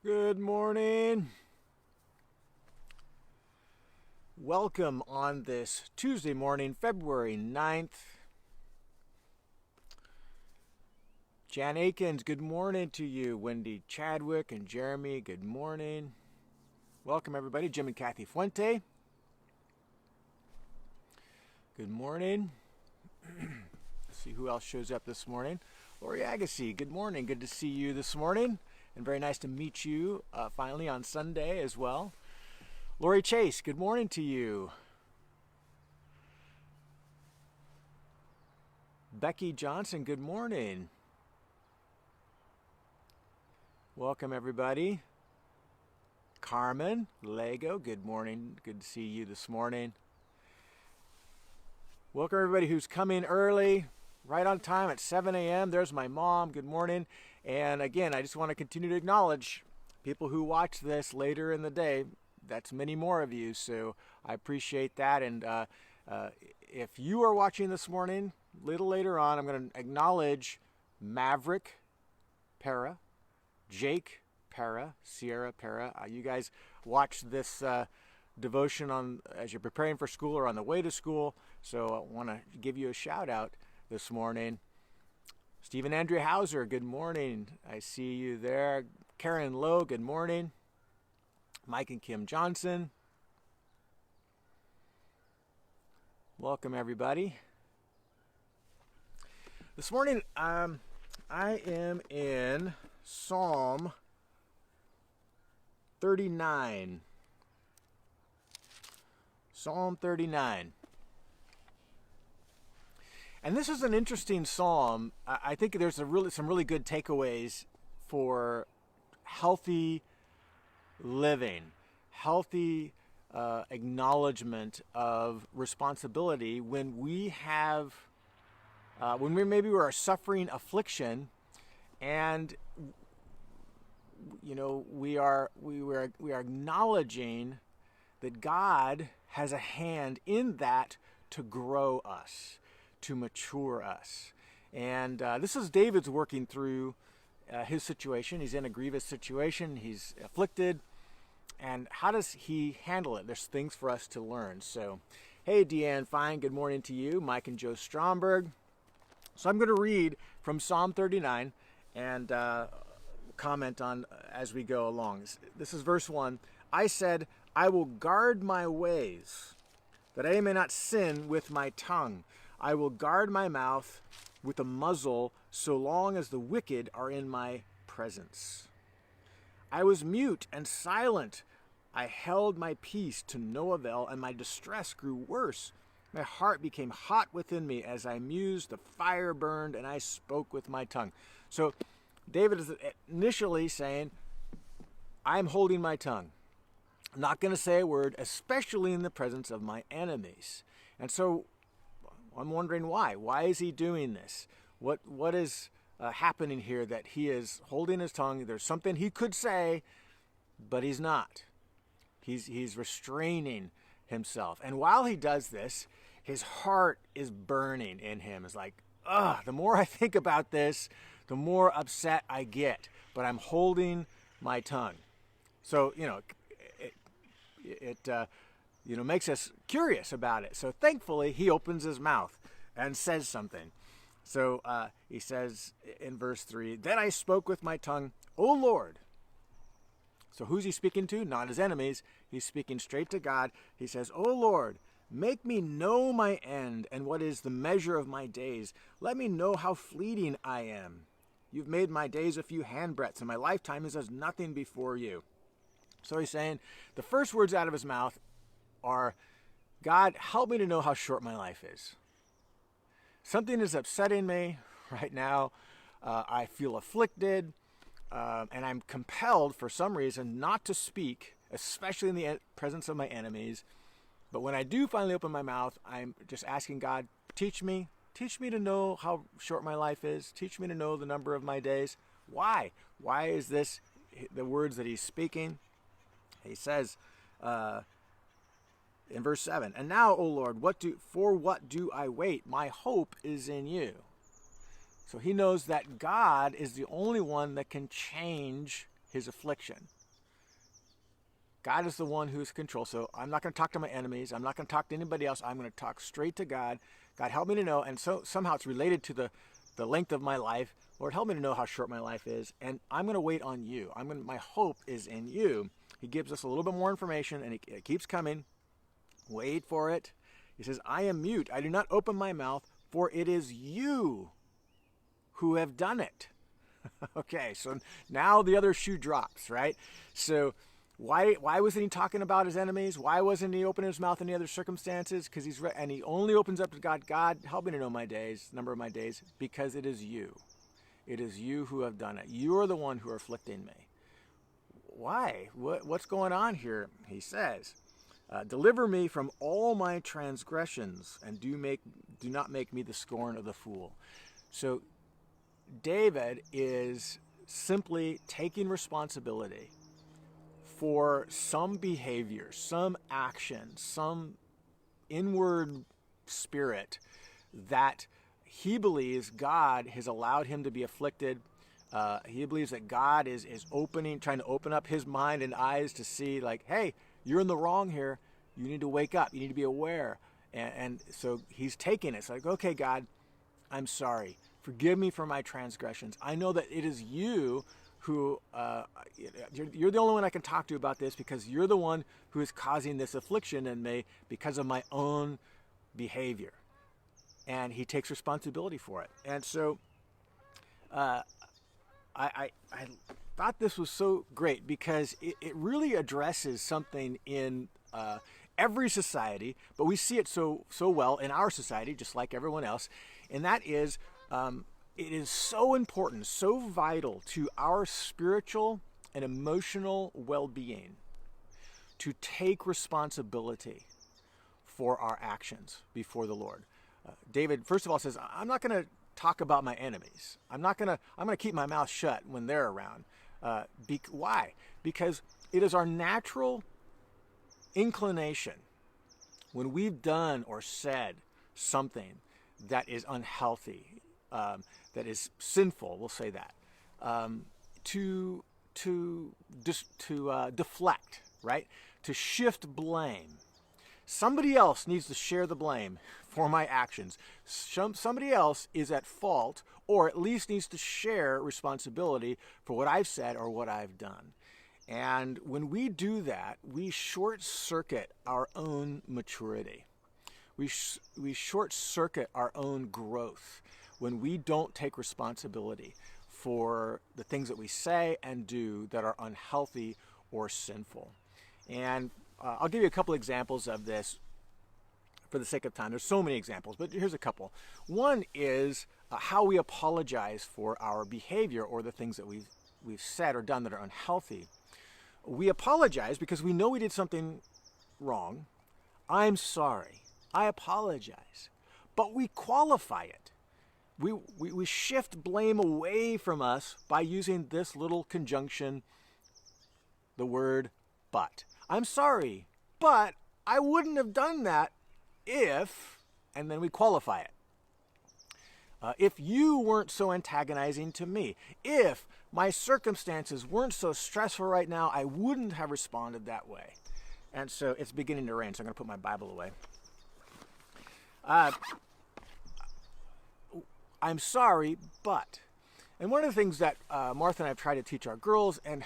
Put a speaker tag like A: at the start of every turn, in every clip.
A: Good morning. Welcome on this Tuesday morning, February 9th. Jan Akins, good morning to you. Wendy Chadwick and Jeremy, good morning. Welcome everybody. Jim and Kathy Fuente. Good morning. Let's see who else shows up this morning. Lori Agassi, good morning. Good to see you this morning. And very nice to meet you finally on Sunday as well. Lori Chase, good morning to you. Becky Johnson, good morning. Welcome everybody. Carmen Lego, good morning. Good to see you this morning. Welcome everybody who's coming early, right on time at 7 a.m. There's my mom, good morning. And again, I just want to continue to acknowledge people who watch this later in the day. That's many more of you, so I appreciate that. And if you are watching this morning, a little later on, I'm going to acknowledge Maverick Para, Jake Para, Sierra Para. You guys watch this devotion on as you're preparing for school or on the way to school, so I want to give you a shout out this morning. Stephen Andrea Hauser, good morning. I see you there. Karen Lowe, good morning. Mike and Kim Johnson. Welcome, everybody. This morning, I am in Psalm 39. Psalm 39. And this is an interesting psalm. I think there's some really good takeaways for healthy living, healthy acknowledgement of responsibility when we have, when we are suffering affliction, and we are acknowledging that God has a hand in that to grow us, to mature us. And this is David's working through his situation. He's in a grievous situation. He's afflicted. And how does he handle it? There's things for us to learn. So, hey, Deanne Fine, good morning to you. Mike and Joe Stromberg. So I'm going to read from Psalm 39 and comment on as we go along. This is verse 1. I said, I will guard my ways, that I may not sin with my tongue. I will guard my mouth with a muzzle so long as the wicked are in my presence. I was mute and silent. I held my peace to no avail, and my distress grew worse. My heart became hot within me as I mused. The fire burned, and I spoke with my tongue. So David is initially saying, I'm holding my tongue. I'm not going to say a word, especially in the presence of my enemies. And so I'm wondering why. Why is he doing this? What is happening here that he is holding his tongue? There's something he could say, but he's not. He's restraining himself. And while he does this, his heart is burning in him. It's like, the more I think about this, the more upset I get. But I'm holding my tongue. So, it makes us curious about it. So thankfully, he opens his mouth and says something. So he says in verse 3, Then I spoke with my tongue, O Lord. So who's he speaking to? Not his enemies. He's speaking straight to God. He says, O Lord, make me know my end and what is the measure of my days. Let me know how fleeting I am. You've made my days a few handbreadths, and my lifetime is as nothing before you. So he's saying the first words out of his mouth are, God, help me to know how short my life is. Something is upsetting me right now. I feel afflicted, and I'm compelled for some reason not to speak, especially in the presence of my enemies. But when I do finally open my mouth, I'm just asking God, teach me to know how short my life is. Teach me to know the number of my days. Why? Why is this the words that he's speaking? He says in verse 7, And now, O Lord, for what do I wait? My hope is in you. So he knows that God is the only one that can change his affliction. God is the one who is in control. So I'm not going to talk to my enemies. I'm not going to talk to anybody else. I'm going to talk straight to God. God, help me to know. And so somehow it's related to the length of my life. Lord, help me to know how short my life is. And I'm going to wait on you. My hope is in you. He gives us a little bit more information, and it keeps coming. Wait for it. He says, I am mute. I do not open my mouth, for it is you who have done it. Okay, so now the other shoe drops, right? So why wasn't he talking about his enemies? Why wasn't he opening his mouth in any other circumstances? Because and he only opens up to God. God, help me to know my days, number of my days, because it is you. It is you who have done it. You are the one who are afflicting me. Why? What's going on here? He says, deliver me from all my transgressions, and do not make me the scorn of the fool. So David is simply taking responsibility for some behavior, some action, some inward spirit that he believes God has allowed him to be afflicted. He believes that God is trying to open up his mind and eyes to see, like, hey, you're in the wrong here. You need to wake up. You need to be aware. And so he's taking it. It's like, okay, God, I'm sorry. Forgive me for my transgressions. I know that it is you who, you're the only one I can talk to about this, because you're the one who is causing this affliction in me because of my own behavior. And he takes responsibility for it. And so I thought this was so great, because it really addresses something in every society, but we see it so well in our society, just like everyone else, and that is it is so important, so vital to our spiritual and emotional well-being to take responsibility for our actions before the Lord. David, first of all, says, I'm not going to talk about my enemies. I'm going to keep my mouth shut when they're around. Why? Because it is our natural inclination when we've done or said something that is unhealthy, that is sinful, we'll say that, to deflect, right? To shift blame. Somebody else needs to share the blame for my actions. Somebody else is at fault, or at least needs to share responsibility for what I've said or what I've done. And when we do that, we short-circuit our own maturity. We short-circuit our own growth when we don't take responsibility for the things that we say and do that are unhealthy or sinful. And I'll give you a couple examples of this for the sake of time. There's so many examples, but here's a couple. One is how we apologize for our behavior or the things that we've said or done that are unhealthy. We apologize because we know we did something wrong. I'm sorry. I apologize. But we qualify it. We shift blame away from us by using this little conjunction, the word but. I'm sorry, but I wouldn't have done that if, and then we qualify it. If you weren't so antagonizing to me, if my circumstances weren't so stressful right now, I wouldn't have responded that way. And so it's beginning to rain, so I'm going to put my Bible away. I'm sorry, but. And one of the things that Martha and I have tried to teach our girls, and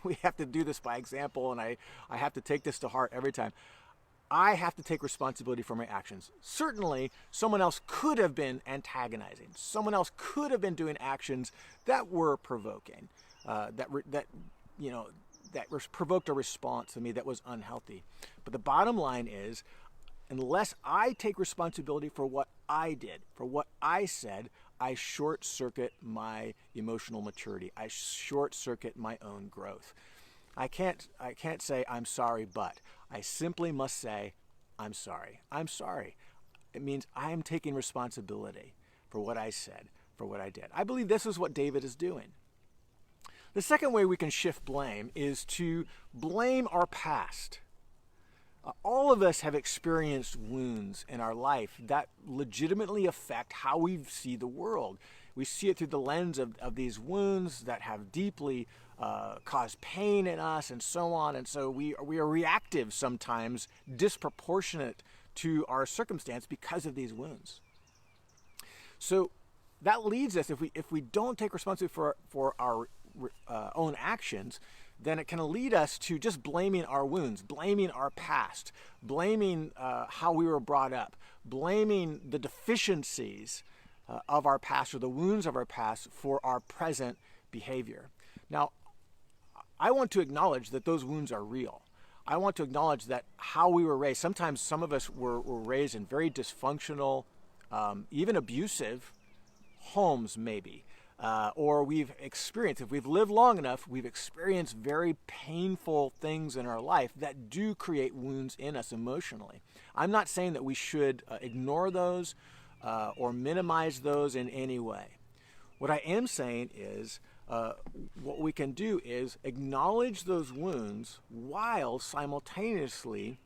A: we have to do this by example, and I have to take this to heart every time, I have to take responsibility for my actions. Certainly, someone else could have been antagonizing. Someone else could have been doing actions that were provoking, that provoked a response to me that was unhealthy. But the bottom line is, unless I take responsibility for what I did, for what I said, I short-circuit my emotional maturity. I short-circuit my own growth. I can't say I'm sorry, but I simply must say I'm sorry. I'm sorry. It means I'm taking responsibility for what I said, for what I did. I believe this is what David is doing. The second way we can shift blame is to blame our past. All of us have experienced wounds in our life that legitimately affect how we see the world. we see it through the lens of these wounds that have deeply caused pain in us and so on. And so we are reactive sometimes, disproportionate to our circumstance because of these wounds. So that leads us, if we don't take responsibility for our own actions, then it can lead us to just blaming our wounds, blaming our past, blaming how we were brought up, blaming the deficiencies of our past or the wounds of our past for our present behavior. Now, I want to acknowledge that those wounds are real. I want to acknowledge that how we were raised, sometimes some of us were raised in very dysfunctional, even abusive homes maybe. Or we've experienced, if we've lived long enough, we've experienced very painful things in our life that do create wounds in us emotionally. I'm not saying that we should ignore those or minimize those in any way. What I am saying is what we can do is acknowledge those wounds while simultaneously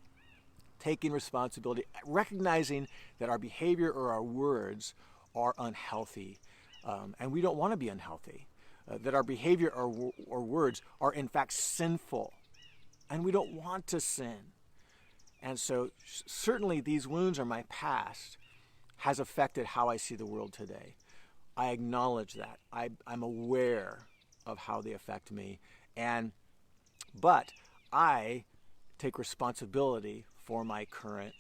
A: taking responsibility, recognizing that our behavior or our words are unhealthy. And we don't want to be unhealthy, that our behavior or words are in fact sinful, and we don't want to sin. And so certainly these wounds or my past has affected how I see the world today. I acknowledge that. I'm aware of how they affect me, but I take responsibility for my current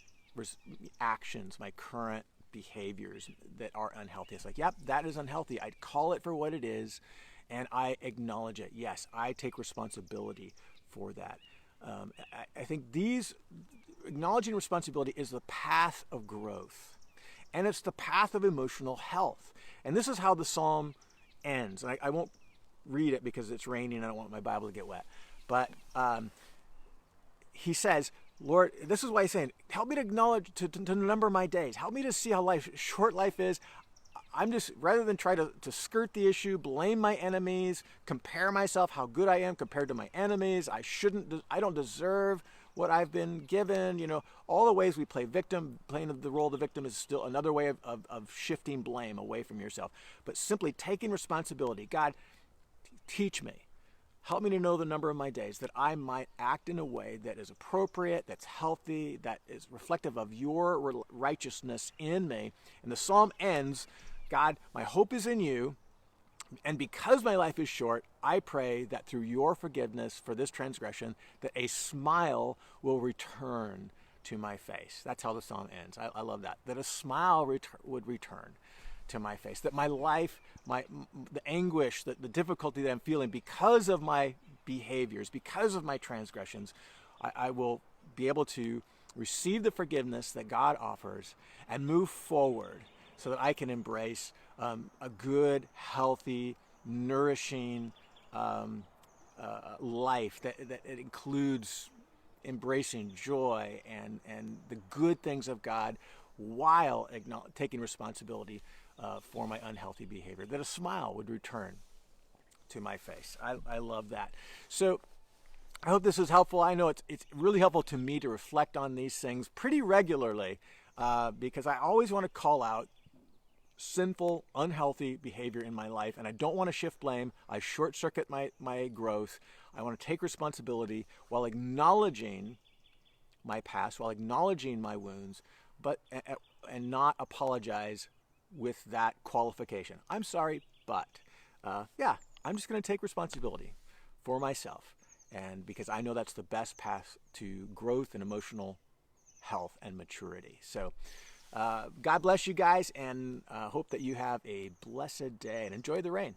A: actions, my current behaviors that are unhealthy. It's like, yep, that is unhealthy. I'd call it for what it is, and I acknowledge it. Yes, I take responsibility for that. I think acknowledging responsibility is the path of growth, and it's the path of emotional health. And this is how the psalm ends. And I won't read it because it's raining and I don't want my Bible to get wet. But he says, Lord, this is why he's saying, help me to acknowledge, to number my days. Help me to see how short life is. I'm just, rather than try to skirt the issue, blame my enemies, compare myself, how good I am compared to my enemies. I don't deserve what I've been given. All the ways we play victim, playing the role of the victim is still another way of shifting blame away from yourself. But simply taking responsibility. God, teach me. Help me to know the number of my days, that I might act in a way that is appropriate, that's healthy, that is reflective of your righteousness in me. And the psalm ends, God, my hope is in you, and because my life is short, I pray that through your forgiveness for this transgression, that a smile will return to my face. That's how the psalm ends. I love that. That a smile would return to my face. That my life, the anguish, the difficulty that I'm feeling because of my behaviors, because of my transgressions, I will be able to receive the forgiveness that God offers and move forward so that I can embrace a good, healthy, nourishing life that it includes embracing joy and the good things of God while taking responsibility for my unhealthy behavior, that a smile would return to my face. I love that. So I hope this is helpful. I know it's really helpful to me to reflect on these things pretty regularly because I always want to call out sinful, unhealthy behavior in my life, and I don't want to shift blame. I short-circuit my growth. I want to take responsibility while acknowledging my past, while acknowledging my wounds, and not apologize with that qualification. I'm sorry, but I'm just going to take responsibility for myself, and because I know that's the best path to growth and emotional health and maturity. So God bless you guys, and hope that you have a blessed day and enjoy the rain.